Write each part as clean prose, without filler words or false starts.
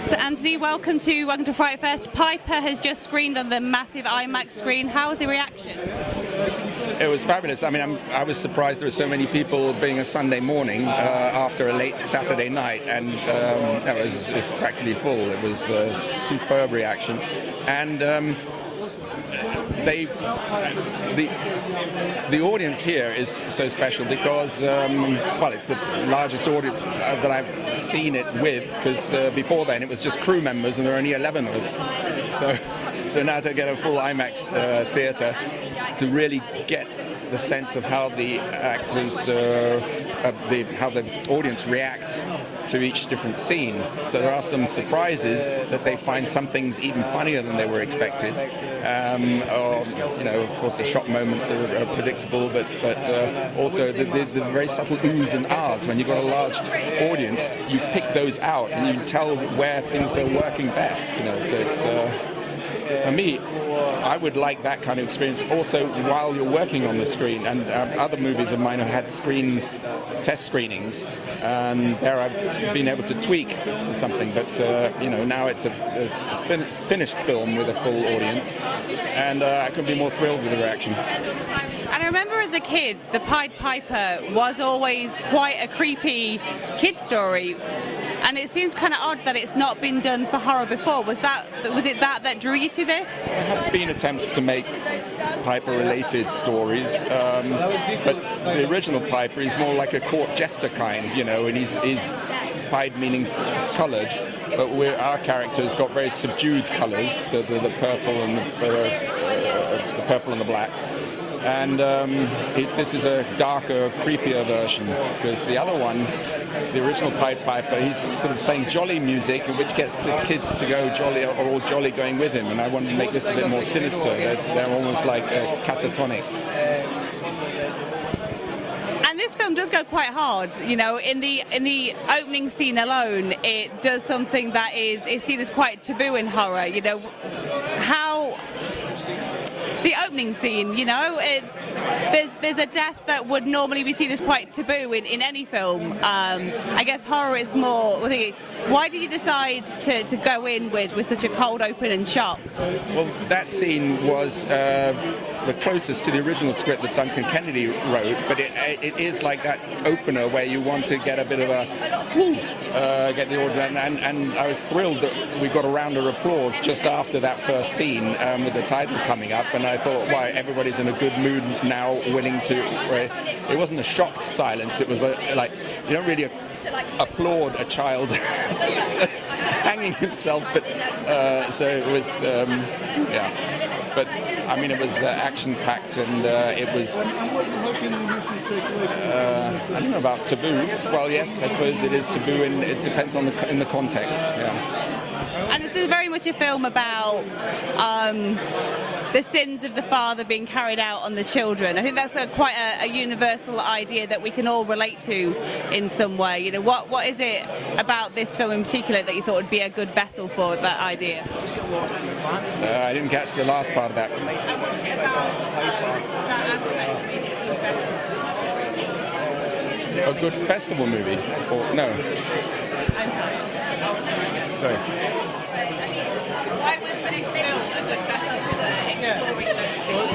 So Anthony, welcome to FrightFest. Piper has just screened on the massive IMAX screen. How was the reaction? It was fabulous. I mean, I was surprised there were so many people being a Sunday morning after a late Saturday night, and it was practically full. It was a superb reaction, and the audience here is so special because, well, it's the largest audience that I've seen it with, because before then it was just crew members and there were only 11 of us. So now to get a full IMAX theatre, to really get the sense of how the actors, how the audience reacts to each different scene. So there are some surprises that they find some things even funnier than they were expected. Or, you know, of course, the shock moments are predictable, but also the very subtle oohs and ahs. When you've got a large audience, you pick those out and you tell where things are working best. You know, so it's for me, I would like that kind of experience also while you're working on the screen. And other movies of mine have had test screenings, and there I've been able to tweak something. But you know, now it's a finished film with a full audience, and I couldn't be more thrilled with the reaction. And I remember as a kid, the Pied Piper was always quite a creepy kid story. And it seems kind of odd that it's not been done for horror before. Was it that drew you to this? There have been attempts to make Piper-related stories, but the original Piper is more like a court jester kind, you know, and he's pied meaning coloured, but our character's got very subdued colours, the purple and the purple and the black. And this is a darker, creepier version, because the other one, the original Pied Piper, he's sort of playing jolly music, which gets the kids to go jolly, or all jolly going with him. And I wanted to make this a bit more sinister. They're almost like catatonic. And this film does go quite hard, you know. In the opening scene alone, it does something that is seen as quite taboo in horror. You know, how the opening scene, you know, there's a death that would normally be seen as quite taboo in any film. I guess horror is more. Why did you decide to go in with such a cold open and shock? Well, that scene was the closest to the original script that Duncan Kennedy wrote, but it is like that opener where you want to get a bit of get the audience, and I was thrilled that we got a round of applause just after that first scene with the title coming up, and I thought, wow, everybody's in a good mood now, willing to. It wasn't a shocked silence. It was like you don't really applaud a child hanging himself, but so it was, yeah. But I mean, it was action-packed, and it was. I don't know about taboo. Well, yes, I suppose it is taboo, and it depends on in the context. Yeah. And this is very much a film about the sins of the father being carried out on the children. I think that's quite a universal idea that we can all relate to in some way. You know, what is it about this film in particular that you thought would be a good vessel for that idea? I didn't catch the last part of that. And what's it about that aspect that made it a good vessel? A good festival movie? Or no? Sorry. Why was this film a good vessel for exploring those things?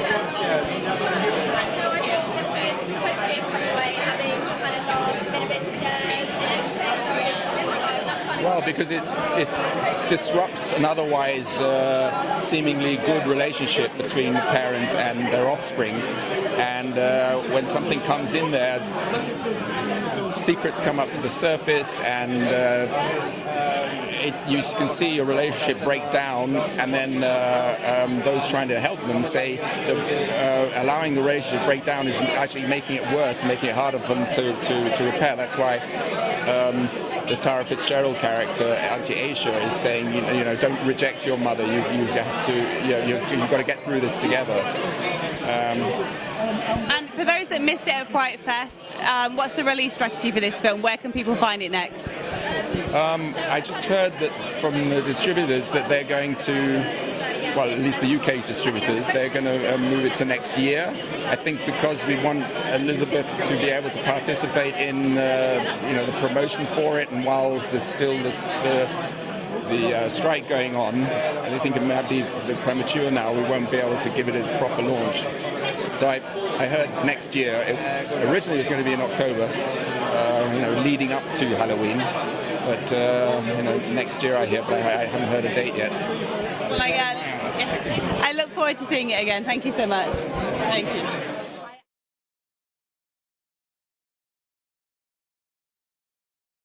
Well, because it disrupts an otherwise seemingly good relationship between the parent and their offspring, and when something comes in there, secrets come up to the surface, and you can see a relationship break down, and then those trying to help them say that allowing the relationship to break down is actually making it worse, making it harder for them to repair. That's why the Tara Fitzgerald character, Auntie Aisha, is saying, you know, don't reject your mother. You have to, you've got to get through this together. And for those that missed it at FrightFest, what's the release strategy for this film? Where can people find it next? I just heard that from the distributors that they're going to, well, at least the UK distributors, they're going to move it to next year. I think because we want Elizabeth to be able to participate in, the promotion for it, and while there's still the the strike going on, and they think it might be a bit premature now. We won't be able to give it its proper launch. So I heard next year. Originally, it was going to be in October, leading up to Halloween. But next year I hear, but I haven't heard a date yet. I look forward to seeing it again. Thank you so much. Thank you.